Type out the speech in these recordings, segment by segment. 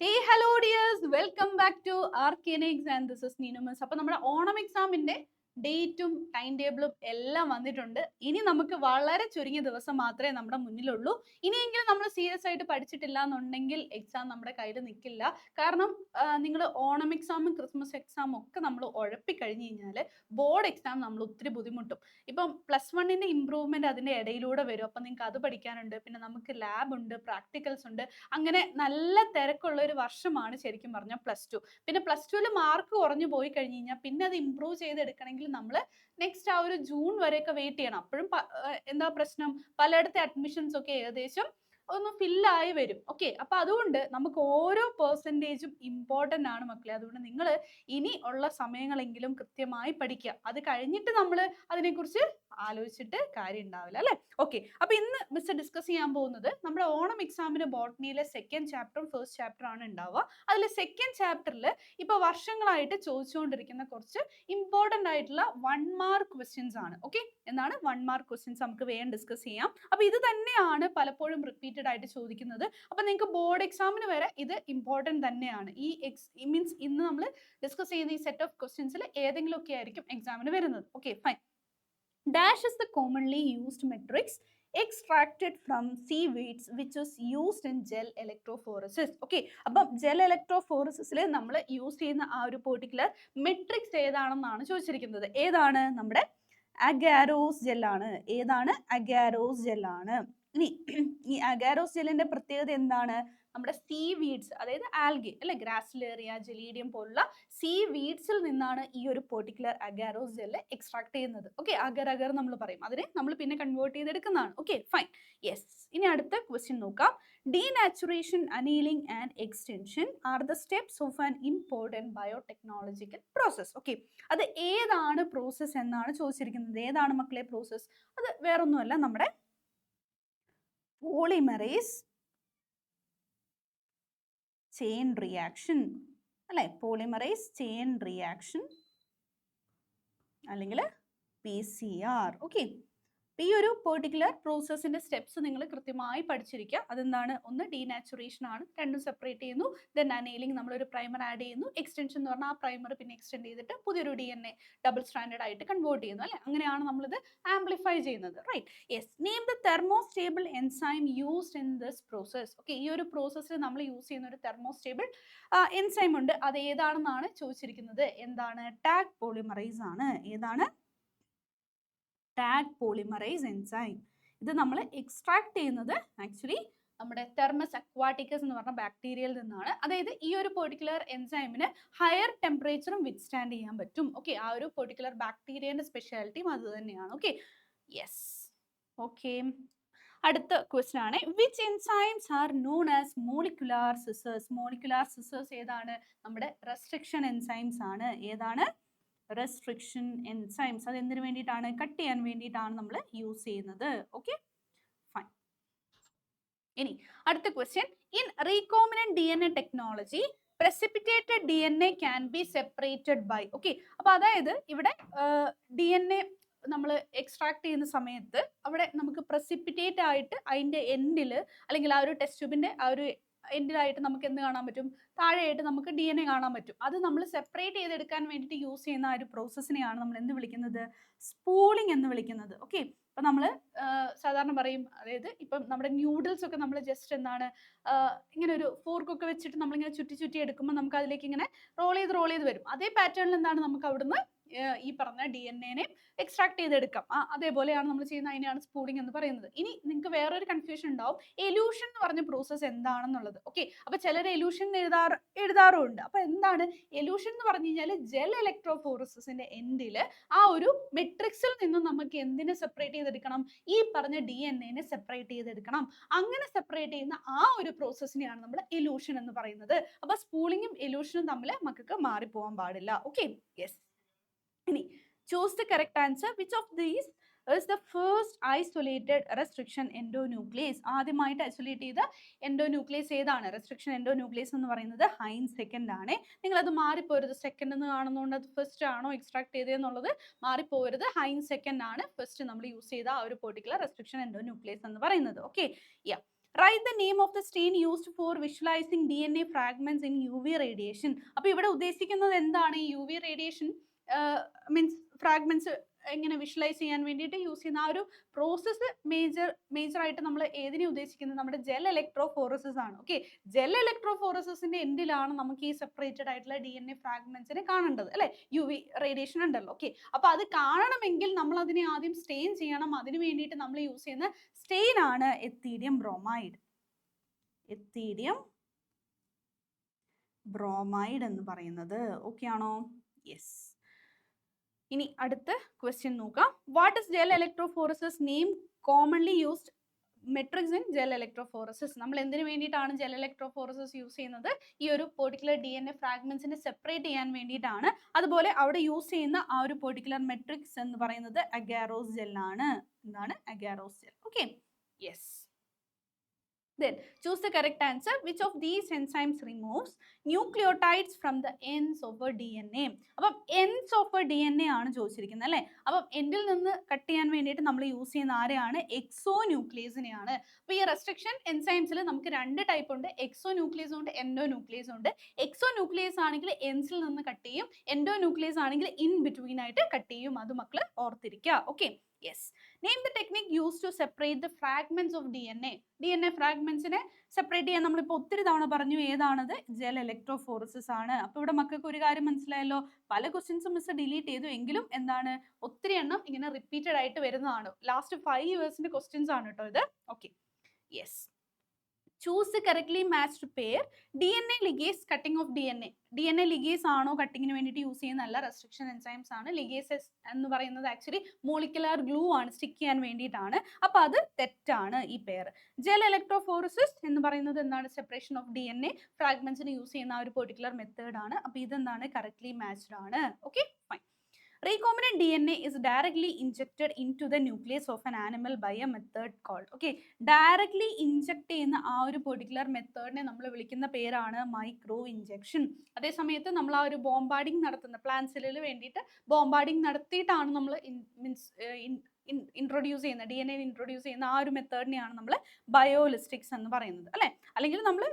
Hey, hello dears. Welcome back to Arcanics and this is Ninumas. അപ്പോൾ നമ്മുടെ ഓണം എക്സാമിന്റെ ഡേറ്റും ടൈം ടേബിളും എല്ലാം വന്നിട്ടുണ്ട്. ഇനി നമുക്ക് വളരെ ചുരുങ്ങിയ ദിവസം മാത്രമേ നമ്മുടെ മുന്നിലുള്ളൂ. ഇനിയെങ്കിലും നമ്മൾ സീരിയസ് ആയിട്ട് പഠിച്ചിട്ടില്ല എന്നുണ്ടെങ്കിൽ എക്സാം നമ്മുടെ കയ്യിൽ നിൽക്കില്ല. കാരണം നിങ്ങൾ ഓണം എക്സാമും ക്രിസ്മസ് എക്സാമും ഒക്കെ നമ്മൾ ഉഴപ്പിക്കഴിഞ്ഞ് കഴിഞ്ഞാൽ ബോർഡ് എക്സാം നമ്മൾ ഒത്തിരി ബുദ്ധിമുട്ടും. ഇപ്പം +1ന്റെ ഇംപ്രൂവ്മെന്റ് അതിന്റെ ഇടയിലൂടെ വരും. അപ്പം നിങ്ങൾക്ക് അത് പഠിക്കാനുണ്ട്. പിന്നെ നമുക്ക് ലാബ് ഉണ്ട്, പ്രാക്ടിക്കൽസ് ഉണ്ട്. അങ്ങനെ നല്ല തിരക്കുള്ള ഒരു വർഷമാണ് ശരിക്കും പറഞ്ഞാൽ +2. പിന്നെ +2ൽ മാർക്ക് കുറഞ്ഞു പോയി കഴിഞ്ഞ് കഴിഞ്ഞാൽ പിന്നെ അത് ഇംപ്രൂവ് ചെയ്തെടുക്കണമെങ്കിൽ നമ്മൾ നെക്സ്റ്റ് ആ ഒരു ജൂൺ വരെയൊക്കെ വെയിറ്റ് ചെയ്യണം. അപ്പോഴും എന്താ പ്രശ്നം, പലയിടത്തെ അഡ്മിഷൻസ് ഒക്കെ ഏകദേശം ഒന്ന് ഫില്ലായി വരും. ഓക്കെ, അപ്പൊ അതുകൊണ്ട് നമുക്ക് ഓരോ പെർസെൻറ്റേജും ഇമ്പോർട്ടൻ്റ് ആണ് മക്കളെ. അതുകൊണ്ട് നിങ്ങൾ ഇനി ഉള്ള സമയങ്ങളെങ്കിലും കൃത്യമായി പഠിക്കുക. അത് കഴിഞ്ഞിട്ട് നമ്മൾ അതിനെക്കുറിച്ച് ആലോചിച്ചിട്ട് കാര്യം ഉണ്ടാവില്ല അല്ലെ. ഓക്കെ, അപ്പൊ ഇന്ന് മിസ് ഡിസ്കസ് ചെയ്യാൻ പോകുന്നത് നമ്മുടെ ഓണം എക്സാമിന് ബോട്ടണിയിലെ സെക്കൻഡ് ചാപ്റ്ററും ഫസ്റ്റ് ചാപ്റ്ററും ആണ് ഉണ്ടാവുക. അതിൽ സെക്കൻഡ് ചാപ്റ്ററിൽ ഇപ്പൊ വർഷങ്ങളായിട്ട് ചോദിച്ചുകൊണ്ടിരിക്കുന്ന കുറച്ച് ഇമ്പോർട്ടൻ്റ് ആയിട്ടുള്ള 1 മാർക്ക് ക്വസ്റ്റ്യൻസ് ആണ്. ഓക്കെ, എന്താണ് 1 മാർക്ക് ക്വസ്റ്റ്യൻസ് നമുക്ക് വേഗം ഡിസ്കസ് ചെയ്യാം. അപ്പൊ ഇത് തന്നെയാണ് പലപ്പോഴും റിപ്പീറ്റഡ് ആയിട്ട് ചോദിക്കുന്നത്. അപ്പൊ നിങ്ങൾക്ക് ബോർഡ് എക്സാമിന് വരെ ഇത് ഇമ്പോർട്ടൻ്റ് തന്നെയാണ്. മീൻസ് ഇന്ന് നമ്മൾ ഡിസ്കസ് ചെയ്യുന്ന ഈ സെറ്റ് ഓഫ് ക്വസ്റ്റ്യൻസിൽ ഏതെങ്കിലും ഒക്കെ ആയിരിക്കും എക്സാമിന് വരുന്നത്. Okay, fine. Dash is the commonly used matrix extracted from seaweeds which is used in gel electrophoresis. Okay, അപ്പം gel electrophoresis നമ്മൾ യൂസ് ചെയ്യുന്ന ആ ഒരു പെർട്ടിക്കുലർ മെട്രിക്സ് ഏതാണെന്നാണ് ചോദിച്ചിരിക്കുന്നത്. ഏതാണ്? നമ്മുടെ അഗാരോസ് ജെൽ ആണ്. ഏതാണ്? അഗാരോസ് ജെൽ ആണ്. ഇനി ഈ അഗാരോസ് ജെല്ലിന്റെ പ്രത്യേകത എന്താണ്? നമ്മുടെ സീ വീഡ്സ്, അതായത് ആൽഗെ അല്ലെ, ഗ്രാസിലേറിയ, ജെലീഡിയം പോലുള്ള സീ വീഡ്സിൽ നിന്നാണ് ഈ ഒരു പെർട്ടിക്കുലർ അഗാരോസ് ജെല്ല് എക്സ്ട്രാക്ട് ചെയ്യുന്നത്. ഓക്കെ, അഗർ അഗർ നമ്മൾ പറയും, അതിനെ നമ്മൾ പിന്നെ കൺവേർട്ട് ചെയ്തെടുക്കുന്നതാണ്. Okay, fine. യെസ്, ഇനി അടുത്ത ക്വസ്റ്റ്യൻ നോക്കാം. Denaturation, annealing and extension are the steps of an important biotechnological process. Okay, അത് ഏതാണ് പ്രോസസ് എന്നാണ് ചോദിച്ചിരിക്കുന്നത്. ഏതാണ് മക്കളെ പ്രോസസ്? അത് വേറൊന്നുമല്ല, നമ്മുടെ പോളിമറേസ് ചെയിൻ റിയാക്ഷൻ അല്ലെ, പോളിമറൈസ് ചെയിൻ റിയാക്ഷൻ അല്ലെങ്കിൽ PCR. ഓക്കെ, ഈ ഒരു പെർട്ടിക്കുലർ പ്രോസസ്സിന്റെ സ്റ്റെപ്സ് നിങ്ങൾ കൃത്യമായി പഠിച്ചിരിക്കുക. അതെന്താണ്? ഒന്ന് ഡീനാച്ചുറേഷൻ ആണ്, രണ്ടും സെപ്പറേറ്റ് ചെയ്യുന്നു. ദെൻ അനീലിംഗ്, നമ്മളൊരു പ്രൈമർ ആഡ് ചെയ്യുന്നു. എക്സ്റ്റൻഷൻ എന്ന് പറഞ്ഞാൽ ആ പ്രൈമർ പിന്നെ എക്സ്റ്റെൻഡ് ചെയ്തിട്ട് പുതിയൊരു DNA ഡബിൾ സ്റ്റാൻഡേർഡ് ആയിട്ട് കൺവേർട്ട് ചെയ്യുന്നു അല്ലെ. അങ്ങനെയാണ് നമ്മളിത് ആംപ്ലിഫൈ ചെയ്യുന്നത്. Right. Yes, name the thermostable enzyme used in this process. Okay, ഈ ഒരു പ്രോസസ്സിൽ നമ്മൾ യൂസ് ചെയ്യുന്ന ഒരു തെർമോസ്റ്റേബിൾ എൻസൈം ഉണ്ട്. അത് ഏതാണെന്നാണ് ചോദിച്ചിരിക്കുന്നത്. എന്താണ്? ടാഗ് പോളിമറൈസ് ആണ്. ഏതാണ്? Tag polymerise enzyme. ഇത് നമ്മൾ എക്സ്ട്രാക്ട് ചെയ്യുന്നത് ആക്ച്വലി നമ്മുടെ തെർമസ് അക്വാട്ടിക്കസ് എന്ന് പറഞ്ഞ ബാക്ടീരിയയിൽ നിന്നാണ്. അതായത് ഈ ഒരു പെർട്ടിക്കുലർ എൻസൈമിന് ഹയർ ടെമ്പറേച്ചറും വിത്ത്സ്റ്റാൻഡ് ചെയ്യാൻ പറ്റും. ഓക്കെ, ആ ഒരു പെർട്ടിക്കുലർ ബാക്ടീരിയന്റെ സ്പെഷ്യാലിറ്റിയും അത് തന്നെയാണ്. Okay, yes. ഓക്കെ, അടുത്ത ക്വസ്റ്റ്യൻ ആണ്. Which enzymes are known as molecular scissors. Molecular scissors ഏതാണ്? നമ്മുടെ റെസ്ട്രിക്ഷൻ എൻസൈംസ് ആണ്. ഏതാണ്? Restriction enzymes. അത് എന്തിനു വേണ്ടിയിട്ടാണ്? കട്ട് ചെയ്യാൻ വേണ്ടിയിട്ടാണ് നമ്മൾ യൂസ് ചെയ്യുന്നത്. Okay, fine. ഇനി അടുത്ത question. In recombinant DNA technology precipitate DNA can be separated by. Okay, അപ്പൊ അതായത് ഇവിടെ DNA നമ്മൾ എക്സ്ട്രാക്ട് ചെയ്യുന്ന സമയത്ത് അവിടെ നമുക്ക് പ്രസിപ്പിറ്റേറ്റ് ആയിട്ട് അതിന്റെ എൻഡിൽ, അല്ലെങ്കിൽ ആ ഒരു ടെസ്റ്റ് ട്യൂബിന്റെ ആ ഒരു എൻഡിലായിട്ട് നമുക്ക് എന്ത് കാണാൻ പറ്റും? താഴെയായിട്ട് നമുക്ക് DNA കാണാൻ പറ്റും. അത് നമ്മൾ സെപ്പറേറ്റ് ചെയ്തെടുക്കാൻ വേണ്ടിയിട്ട് യൂസ് ചെയ്യുന്ന ആ ഒരു പ്രോസസ്സിനെയാണ് നമ്മൾ എന്ത് വിളിക്കുന്നത്? സ്പൂളിംഗ് എന്ന് വിളിക്കുന്നത്. ഓക്കെ, അപ്പൊ നമ്മൾ സാധാരണ പറയും, അതായത് ഇപ്പം നമ്മുടെ ന്യൂഡിൽസ് ഒക്കെ നമ്മൾ ജസ്റ്റ് എന്താണ് ഇങ്ങനെ ഒരു ഫോർക്കൊക്കെ വെച്ചിട്ട് നമ്മളിങ്ങനെ ചുറ്റി ചുറ്റി എടുക്കുമ്പോൾ നമുക്ക് അതിലേക്ക് ഇങ്ങനെ റോൾ ചെയ്ത് വരും. അതേ പാറ്റേണിൽ എന്താണ് നമുക്ക് അവിടുന്ന് ഈ പറഞ്ഞ DNA എക്സ്ട്രാക്ട് ചെയ്തെടുക്കാം. അതേപോലെയാണ് നമ്മൾ ചെയ്യുന്ന, അതിനെയാണ് സ്പൂളിംഗ് എന്ന് പറയുന്നത്. ഇനി നിങ്ങൾക്ക് വേറൊരു കൺഫ്യൂഷൻ ഉണ്ടാവും, എലൂഷൻ എന്ന് പറഞ്ഞ പ്രോസസ്സ് എന്താണെന്നുള്ളത്. ഓക്കെ, അപ്പൊ ചിലർ എലൂഷൻ എഴുതാറുണ്ട്. അപ്പൊ എന്താണ് എലൂഷൻ എന്ന് പറഞ്ഞു കഴിഞ്ഞാൽ? ജെൽ ഇലക്ട്രോഫോറസിന്റെ എൻഡിൽ ആ ഒരു മെട്രിക്സിൽ നിന്നും നമുക്ക് എന്തിനെ സെപ്പറേറ്റ് ചെയ്തെടുക്കണം? ഈ പറഞ്ഞ DNA സെപ്പറേറ്റ് ചെയ്തെടുക്കണം. അങ്ങനെ സെപ്പറേറ്റ് ചെയ്യുന്ന ആ ഒരു പ്രോസസ്സിനെയാണ് നമ്മൾ എലൂഷൻ എന്ന് പറയുന്നത്. അപ്പൊ സ്പൂളിങ്ങും എലൂഷനും തമ്മിൽ മക്കൾക്ക് മാറിപ്പോവാൻ പാടില്ല. Okay, yes. ഇനി choose the correct answer. Which of these is the first isolated restriction endonuclease? ആദ്യമായിട്ട് ഐസൊലേറ്റ് ചെയ്ത എൻഡോന്യൂക്ലിയസ് ഏതാണ്? റെസ്ട്രിക്ഷൻ എൻഡോന്യൂക്ലിയസ് എന്ന് പറയുന്നത് ഹൈൻസ് സെക്കൻഡ് ആണ്. നിങ്ങൾ അത് മാറിപ്പോരുത്. സെക്കൻഡ് എന്ന് കാണുന്നതുകൊണ്ട് അത് ഫസ്റ്റ് ആണോ എക്സ്ട്രാക്ട് ചെയ്തതെന്നുള്ളത് മാറിപ്പോരുത്. ഹൈൻസ് സെക്കൻഡ് ആണ് ഫസ്റ്റ് നമ്മൾ യൂസ് ചെയ്ത ആ ഒരു പെർട്ടിക്കുലർ റെസ്ട്രിക്ഷൻ എൻഡോന്യൂക്ലിയസ് എന്ന് പറയുന്നത്. Okay, ya. Write the name of the stain used for visualising DNA fragments in UV radiation. അപ്പോൾ ഇവിടെ ഉദ്ദേശിക്കുന്നത് എന്താണ്? ഈ UV റേഡിയേഷൻ മീൻസ് ഫ്രാഗ്മെന്റ്സ് എങ്ങനെ വിഷ്വലൈസ് ചെയ്യാൻ വേണ്ടിയിട്ട് യൂസ് ചെയ്യുന്ന ആ ഒരു പ്രോസസ്സ് മേജർ ആയിട്ട് നമ്മൾ ഏതിനെ ഉദ്ദേശിക്കുന്നത്? നമ്മുടെ ജെൽ ഇലക്ട്രോഫോറസിസ് ആണ്. ഓക്കെ, ജെൽ ഇലക്ട്രോഫോറസിന്റെ എൻഡിലാണ് നമുക്ക് ഈ സെപ്പറേറ്റഡ് ആയിട്ടുള്ള DNA ഫ്രാഗ്മെന്റ്സിനെ കാണേണ്ടത് അല്ലെ? UV റേഡിയേഷൻ ഉണ്ടല്ലോ. ഓക്കെ, അപ്പൊ അത് കാണണമെങ്കിൽ നമ്മൾ അതിനെ ആദ്യം സ്റ്റെയിൻ ചെയ്യണം. അതിന് വേണ്ടിയിട്ട് നമ്മൾ യൂസ് ചെയ്യുന്ന സ്റ്റെയിൻ ആണ് എത്തീഡിയം ബ്രോമൈഡ്. എത്തീഡിയം ബ്രോമൈഡ് എന്ന് പറയുന്നത്. ഓക്കെ ആണോ? യെസ്. ഇനി അടുത്ത ക്വസ്റ്റ്യൻ നോക്കാം. What is gel electrophoresis name commonly used matrix in gel electrophoresis? നമ്മൾ എന്തിനു വേണ്ടിയിട്ടാണ് ജെൽ ഇലക്ട്രോഫോറസിസ് യൂസ് ചെയ്യുന്നത്? ഈ ഒരു പെർട്ടിക്കുലർ DNA ഫ്രാഗ്മെന്റ്സിനെ സെപ്പറേറ്റ് ചെയ്യാൻ വേണ്ടിയിട്ടാണ്. അതുപോലെ അവിടെ യൂസ് ചെയ്യുന്ന ആ ഒരു പെർട്ടിക്കുലർ മെട്രിക്സ് എന്ന് പറയുന്നത് അഗാരോസ് ജെൽ ആണ്. എന്താണ്? Agarose gel. Okay, yes. Then choose the correct answer. Which of these enzymes removes nucleotides from the ends of a DNA? അപ്പം ends of a DNA ആണ് ചോദിച്ചിരിക്കുന്നത് അല്ലേ? അപ്പം എൻഡിൽ നിന്ന് കട്ട് ചെയ്യാൻ വേണ്ടിയിട്ട് നമ്മൾ യൂസ് ചെയ്യുന്ന ആരെയാണ്? എക്സോ ന്യൂക്ലിയസിനെയാണ്. അപ്പോൾ ഈ റെസ്ട്രിക്ഷൻ എൻസൈംസിൽ നമുക്ക് രണ്ട് ടൈപ്പ് ഉണ്ട്. എക്സോ ന്യൂക്ലിയസ് ഉണ്ട്, എൻഡോ ന്യൂക്ലിയസ് ഉണ്ട്. എക്സോ ന്യൂക്ലിയസ് ആണെങ്കിൽ എൻസിൽ നിന്ന് കട്ട് ചെയ്യും, എൻഡോ ന്യൂക്ലിയസ് ആണെങ്കിൽ ഇൻ ബിറ്റ്വീൻ ആയിട്ട് കട്ട് ചെയ്യും. അത് മക്കൾ ഓർത്തിരിക്കുക. Okay, yes. Name the technique used to separate the fragments of DNA. DNA ഫ്രാഗ്മെന്റ്സിനെ സെപ്പറേറ്റ് ചെയ്യാൻ നമ്മളിപ്പോൾ ഒത്തിരി തവണ പറഞ്ഞു. ഏതാണത്? ജെൽ ഇലക്ട്രോഫോറസിസ് ആണ്. അപ്പോൾ ഇവിടെ മക്കൾക്ക് ഒരു കാര്യം മനസ്സിലായല്ലോ. പല ക്വസ്റ്റ്യൻസും മിസ് ഡിലീറ്റ് ചെയ്തു, എങ്കിലും എന്താണ് ഒത്തിരി എണ്ണം ഇങ്ങനെ റിപ്പീറ്റഡ് ആയിട്ട് വരുന്നതാണ്. ലാസ്റ്റ് 5 ഇയേഴ്സിന്റെ ക്വസ്റ്റ്യൻസ് ആണ് കേട്ടോ ഇത്. Okay, yes. Choose the correctly matched pair. DNA ligase cutting of DNA. DNA ligase ആണോ കട്ടിങ്ങിന് വേണ്ടിയിട്ട് യൂസ് ചെയ്യുന്ന? നല്ല റെസ്ട്രിക്ഷൻ എൻസൈംസ് ആണ്. ലിഗേസസ് എന്ന് പറയുന്നത് ആക്ച്വലി മോളിക്കുലാർ ഗ്ലൂ ആണ്, സ്റ്റിക്ക് ചെയ്യാൻ വേണ്ടിയിട്ടാണ്. അപ്പൊ അത് തെറ്റാണ് ഈ പെയർ. ജെൽ ഇലക്ട്രോഫോറസിസ് എന്ന് പറയുന്നത് എന്താണ്? സെപ്പറേഷൻ ഓഫ് DNA ഫ്രാഗ്മെന്റ്സിന് യൂസ് ചെയ്യുന്ന ആ ഒരു പെർട്ടിക്കുലർ മെത്തേഡ് ആണ്. അപ്പൊ ഇതെന്താണ്? കറക്റ്റ്ലി മാച്ച്ഡ് ആണ്. Okay, fine. Recombinant DNA is directly injected into the nucleus of an animal by a method called. Okay, directly inject ചെയ്യുന്ന ആ ഒരു പെർട്ടിക്കുലർ മെത്തേഡിനെ നമ്മൾ വിളിക്കുന്ന പേരാണ് മൈക്രോ ഇഞ്ചക്ഷൻ. അതേ സമയത്ത് നമ്മൾ ആ ഒരു ബോംബാർഡിങ് നടത്തുന്ന പ്ലാന്റ് സെല്ലിൽ വേണ്ടിയിട്ട് ബോംബാർഡിങ് നടത്തിയിട്ടാണ് നമ്മൾ ഇൻട്രൊഡ്യൂസ് ചെയ്യുന്ന DNA ഇൻട്രൊഡ്യൂസ് ചെയ്യുന്ന ആ ഒരു മെത്തേഡിനെയാണ് നമ്മൾ ബയോലിസ്റ്റിക്സ് എന്ന് പറയുന്നത് അല്ലെ? അല്ലെങ്കിൽ നമ്മൾ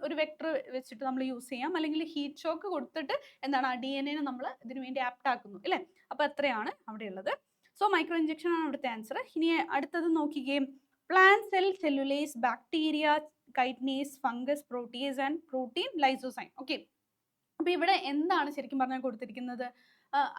ഒരു വെക്ടർ വെച്ചിട്ട് നമ്മൾ യൂസ് ചെയ്യാം, അല്ലെങ്കിൽ ഹീറ്റ് ഷോക്ക് കൊടുത്തിട്ട് എന്താണ് ആ DNA നമ്മൾ ഇതിനു വേണ്ടി ആപ്റ്റ് ആക്കുന്നു അല്ലേ? അപ്പൊ അത്രയാണ് അവിടെ ഉള്ളത്. സോ മൈക്രോ ഇഞ്ചക്ഷൻ ആണ് അവിടുത്തെ ആൻസർ. ഇനി അടുത്തത് നോക്കിക്കേ. Plant cell cellulase, bacteria, chitinase, fungus, protease and protein lysozyme. Okay, അപ്പൊ ഇവിടെ എന്താണ് ശരിക്കും പറഞ്ഞാൽ കൊടുത്തിരിക്കുന്നത്?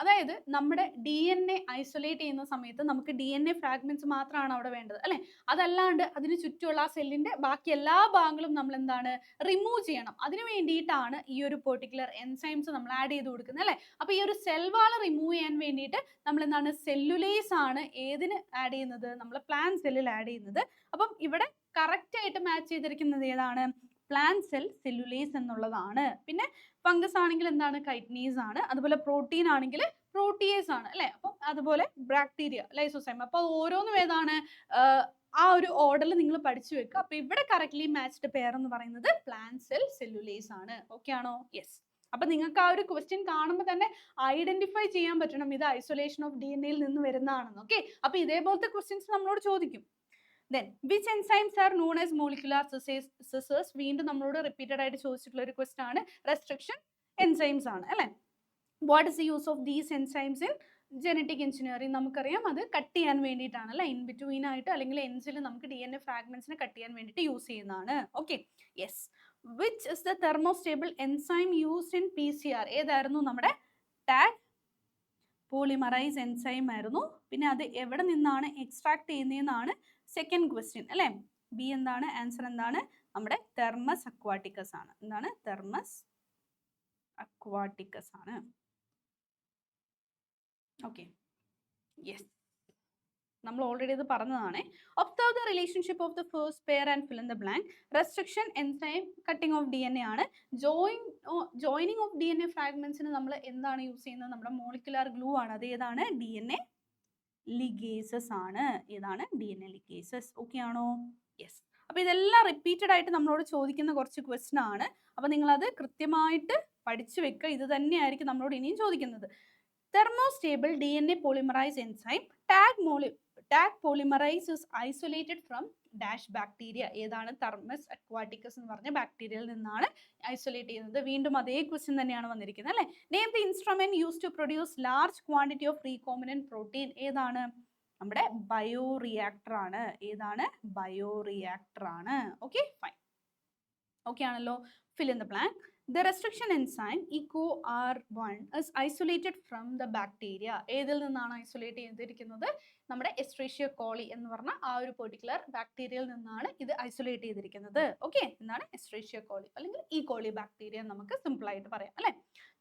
അതായത് നമ്മുടെ DNA ഐസൊലേറ്റ് ചെയ്യുന്ന സമയത്ത് നമുക്ക് DNA ഫ്രാഗ്മെന്റ്സ് മാത്രമാണ് അവിടെ വേണ്ടത് അല്ലെ? അതല്ലാണ്ട് അതിന് ചുറ്റുമുള്ള ആ സെല്ലിന്റെ ബാക്കി എല്ലാ ഭാഗങ്ങളും നമ്മൾ എന്താണ് റിമൂവ് ചെയ്യണം. അതിന് വേണ്ടിയിട്ടാണ് ഈ ഒരു പെർട്ടിക്കുലർ എൻസൈംസ് നമ്മൾ ആഡ് ചെയ്ത് കൊടുക്കുന്നത് അല്ലെ? അപ്പൊ ഈ ഒരു സെൽ വാൾ റിമൂവ് ചെയ്യാൻ വേണ്ടിയിട്ട് നമ്മൾ എന്താണ് സെല്ലുലേസ് ആണ് ഏതിന് ആഡ് ചെയ്യുന്നത്? നമ്മൾ പ്ലാന്റ് സെല്ലിൽ ആഡ് ചെയ്യുന്നത്. അപ്പം ഇവിടെ കറക്റ്റ് ആയിട്ട് മാച്ച് ചെയ്തിരിക്കുന്നത് ഏതാണ്? പ്ലാന്റ് സെൽ സെല്ലുലേസ് എന്നുള്ളതാണ്. പിന്നെ ഫംഗസ് ആണെങ്കിൽ എന്താണ്? കൈറ്റ്നീസ് ആണ്. അതുപോലെ പ്രോട്ടീൻ ആണെങ്കിൽ പ്രോട്ടിയേസ് ആണ് അല്ലെ? അപ്പം അതുപോലെ ബാക്ടീരിയ ലൈസോസൈം. അപ്പൊ ഓരോന്നും ഏതാണ്? ആ ഒരു ഓർഡറിൽ നിങ്ങൾ പഠിച്ചു വെക്കുക. അപ്പൊ ഇവിടെ കറക്റ്റ്ലി മാച്ച്ഡ് പെയർ എന്ന് പറയുന്നത് പ്ലാന്റ് സെൽ സെല്ലുലേസ് ആണ്. ഓക്കെ ആണോ? യെസ്. അപ്പൊ നിങ്ങൾക്ക് ആ ഒരു ക്വസ്റ്റ്യൻ കാണുമ്പോൾ തന്നെ ഐഡന്റിഫൈ ചെയ്യാൻ പറ്റണം ഇത് ഐസൊലേഷൻ ഓഫ് DNA നിന്ന് വരുന്നതാണെന്ന്. ഓക്കെ, അപ്പൊ ഇതേപോലത്തെ ക്വസ്റ്റ്യൻസ് നമ്മളോട് ചോദിക്കും. Then which enzymes are known as molecular scissors? വീണ്ടും നമ്മളോട് റിപ്പീറ്റഡ് ആയിട്ട് ചോദിച്ചിട്ടുള്ള ഒരു ക്വസ്റ്റ്യൻ ആണ്. റെസ്ട്രിക്ഷൻ എൻസൈംസ് ആണ് അല്ലെ? What is the use of these enzymes in genetic engineering? നമുക്കറിയാം അത് കട്ട് ചെയ്യാൻ വേണ്ടിയിട്ടാണ് അല്ലെ? ഇൻ ബിറ്റ്വീൻ ആയിട്ട് അല്ലെങ്കിൽ എൻസിൽ നമുക്ക് DNA ഫ്രാഗ്മെന്റ്സിനെ കട്ട് ചെയ്യാൻ വേണ്ടിയിട്ട് യൂസ് ചെയ്യുന്നതാണ്. Okay, yes. Which is the thermostable enzyme used in PCR? ഏതായിരുന്നു? നമ്മുടെ ടാഗ് പോളിമറൈസ് എൻസൈം ആയിരുന്നു. പിന്നെ അത് എവിടെ നിന്നാണ് എക്സ്ട്രാക്ട് ചെയ്യുന്നതെന്നാണ് സെക്കൻഡ് ക്വസ്റ്റ്യൻ അല്ലെ? ബി എന്താണ്? ആൻസർ എന്താണ്? നമ്മുടെ തെർമസ് അക്വാട്ടിക്കസ് ആണ്. എന്താണ്? തെർമസ് അക്വാട്ടിക്കസ് ആണ്. Okay, yes. നമ്മൾ ഓൾറെഡി ഇത് പറഞ്ഞതാണ്. Observe the relationship of the first pair and fill in the blank. Restriction enzyme cutting of DNA ആണ്. ജോയിനിങ് ഓഫ് DNA ഫ്രാഗ്മെന്റ്സിന് നമ്മൾ എന്താണ് യൂസ് ചെയ്യുന്നത്? നമ്മുടെ മോളിക്കുലാർ ഗ്ലൂ ആണ്. അത് ഏതാണ്? DNA ലിഗേസസ് ആണ്. ഏതാണ്? DNA ligases. ഓക്കെ ആണോ? യെസ്. അപ്പൊ ഇതെല്ലാം റിപ്പീറ്റഡ് ആയിട്ട് നമ്മളോട് ചോദിക്കുന്ന കുറച്ച് ക്വസ്റ്റ്യൻ ആണ്. അപ്പൊ നിങ്ങൾ അത് കൃത്യമായിട്ട് പഠിച്ചു വെക്കുക. ഇത് തന്നെയായിരിക്കും നമ്മളോട് ഇനിയും ചോദിക്കുന്നത്. Thermostable DNA polymerase enzyme tag polymerase is isolated from dash bacteria. ഏതാണ്? തെർമസ് അക്വാറ്റിക്കസ് എന്ന് പറഞ്ഞ ബാക്ടീരിയയിൽ നിന്നാണ് ഐസൊലേറ്റ് ചെയ്യുന്നത്. വീണ്ടും അതേ ക്വസ്റ്റ്യൻ തന്നെയാണ് വന്നിരിക്കുന്നത് അല്ലേ. Name the instrument use to produce large quantity of recombinant protein. ഏതാണ്? നമ്മുടെ ബയോറിയാക്ടർ ആണ്. ഏതാണ്? ബയോറിയാക്ടർ ആണ്. Okay fine. ഓക്കെ ആണല്ലോ. fill in the blank. The restriction enzyme EcoR1 is isolated from the bacteria. ഏതിൽ നിന്നാണ് ഐസൊലേറ്റ് ചെയ്തിരിക്കുന്നത്? നമ്മുടെ എസ്ട്രേഷ്യ കോളി എന്ന് പറഞ്ഞ ആ ഒരു പെർട്ടിക്കുലർ ബാക്ടീരിയയിൽ നിന്നാണ് ഇത് ഐസൊലേറ്റ് ചെയ്തിരിക്കുന്നത്. ഓക്കെ, എന്താണ്? എസ്ട്രേഷ്യ കോളി അല്ലെങ്കിൽ ഈ കോളി ബാക്ടീരിയ നമുക്ക് സിമ്പിൾ ആയിട്ട് പറയാം അല്ലെ.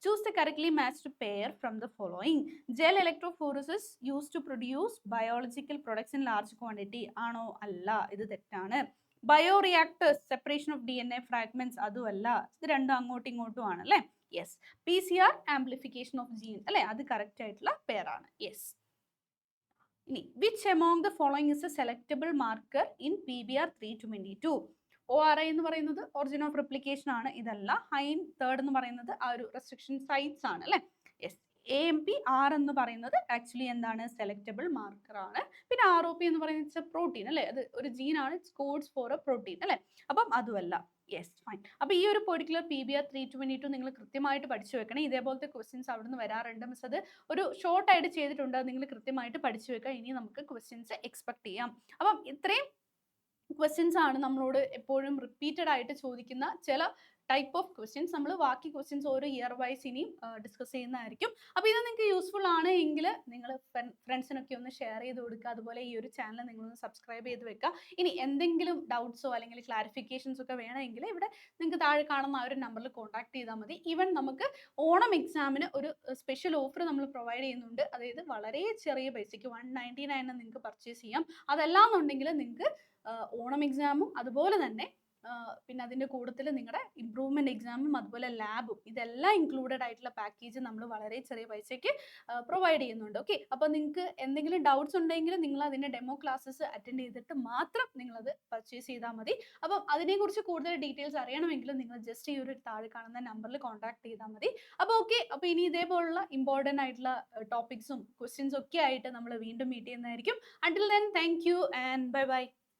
Choose the correctly matched pair from the following. Gel electrophoresis used to produce biological products in large quantity. ആണോ? അല്ല, ഇത് തെറ്റാണ്. Bioreactors, separation of DNA fragments, അതുമല്ല. ഇത് രണ്ടും അങ്ങോട്ടും ഇങ്ങോട്ടും ആണ് അല്ലേ. Yes. PCR, amplification of gene അല്ലെ, അത് കറക്റ്റ് ആയിട്ടുള്ള പേരാണ്. യെസ്. ഇനി which among the following is a selectable marker in PBR 322? ORI എന്ന് പറയുന്നത് ഒറിജിൻ ഓഫ് റിപ്ലിക്കേഷൻ ആണ്. ഇതല്ല. ഹൈൻ തേർഡ് എന്ന് പറയുന്നത് ആ ഒരു റെസ്ട്രിക്ഷൻ സൈറ്റ്സ് ആണ് അല്ലെ. യെസ്. AMPR എന്ന് പറയുന്നത് ആക്ച്വലി എന്താണ്? സെലക്ടബിൾ മാർക്കർ ആണ്. പിന്നെ ROP എന്ന് പറയുന്നത് പ്രോട്ടീൻ അല്ലെ, അത് ഒരു ജീൻ ആണ്. It's codes for a protein അല്ലെ. അപ്പം അതുമല്ല. Yes fine. അപ്പോൾ ഈ ഒരു പെർട്ടിക്കുലർ PBR 322 നിങ്ങൾ കൃത്യമായിട്ട് പഠിച്ചു വെക്കണം. ഇതേപോലത്തെ ക്വസ്റ്റ്യൻസ് അവിടെ നിന്ന് വരാറുണ്ട്. മിസ് അത് ഒരു ഷോർട്ട് ആയിട്ട് ചെയ്തിട്ടുണ്ട്. അത് നിങ്ങൾ കൃത്യമായിട്ട് പഠിച്ചു വെക്കുക. ഇനി നമുക്ക് ക്വസ്റ്റ്യൻസ് എക്സ്പെക്ട് ചെയ്യാം. അപ്പം ഇത്രയും ക്വസ്റ്റ്യൻസ് ആണ് നമ്മളോട് എപ്പോഴും റിപ്പീറ്റഡ് ആയിട്ട് ചോദിക്കുന്ന ചില ടൈപ്പ് ഓഫ് ക്വസ്റ്റ്യൻസ്. നമ്മൾ ബാക്കി ക്വസ്റ്റ്യൻസ് ഓരോ ഇയർ വൈസ് ഇനിയും ഡിസ്കസ് ചെയ്യുന്നതായിരിക്കും. അപ്പോൾ ഇത് നിങ്ങൾക്ക് യൂസ്ഫുൾ ആണ് എങ്കിൽ നിങ്ങൾ ഫ്രണ്ട്സിനൊക്കെ ഒന്ന് ഷെയർ ചെയ്ത് കൊടുക്കുക. അതുപോലെ ഈ ഒരു ചാനൽ നിങ്ങളൊന്ന് സബ്സ്ക്രൈബ് ചെയ്ത് വെക്കുക. ഇനി എന്തെങ്കിലും ഡൗട്ട്സോ അല്ലെങ്കിൽ ക്ലാരിഫിക്കേഷൻസ് ഒക്കെ വേണമെങ്കിൽ ഇവിടെ നിങ്ങൾക്ക് താഴെ കാണുന്ന ആ ഒരു നമ്പറിൽ കോൺടാക്ട് ചെയ്താൽ മതി. ഈവൻ നമുക്ക് ഓണം എക്സാമിന് ഒരു സ്പെഷ്യൽ ഓഫർ നമ്മൾ പ്രൊവൈഡ് ചെയ്യുന്നുണ്ട്. അതായത് വളരെ ചെറിയ പൈസയ്ക്ക് 199 നിങ്ങൾക്ക് പർച്ചേസ് ചെയ്യാം. അതല്ലാന്നുണ്ടെങ്കിൽ നിങ്ങൾക്ക് ഓണം എക്സാമും അതുപോലെ തന്നെ പിന്നെ അതിൻ്റെ കൂട്ടത്തിൽ നിങ്ങളുടെ ഇംപ്രൂവ്മെൻറ്റ് എക്സാമും അതുപോലെ ലാബും ഇതെല്ലാം ഇൻക്ലൂഡഡ് ആയിട്ടുള്ള പാക്കേജ് നമ്മൾ വളരെ ചെറിയ പൈസയ്ക്ക് പ്രൊവൈഡ് ചെയ്യുന്നുണ്ട്. ഓക്കെ, അപ്പോൾ നിങ്ങൾക്ക് എന്തെങ്കിലും ഡൗട്ട്സ് ഉണ്ടെങ്കിൽ നിങ്ങൾ അതിൻ്റെ ഡെമോ ക്ലാസ്സസ് അറ്റൻഡ് ചെയ്തിട്ട് മാത്രം നിങ്ങളത് പർച്ചേസ് ചെയ്താൽ മതി. അപ്പം അതിനെക്കുറിച്ച് കൂടുതൽ ഡീറ്റെയിൽസ് അറിയണമെങ്കിൽ നിങ്ങൾ ജസ്റ്റ് ഈ ഒരു താഴെ കാണുന്ന നമ്പറിൽ കോൺടാക്ട് ചെയ്താൽ മതി. അപ്പോൾ ഓക്കെ, അപ്പോൾ ഇനി ഇതേപോലുള്ള ഇമ്പോർട്ടൻ്റ് ആയിട്ടുള്ള ടോപ്പിക്സും ക്വസ്റ്റ്യൻസും ഒക്കെ ആയിട്ട് നമ്മൾ വീണ്ടും മീറ്റ് ചെയ്യുന്നതായിരിക്കും. Until then thank you and bye bye.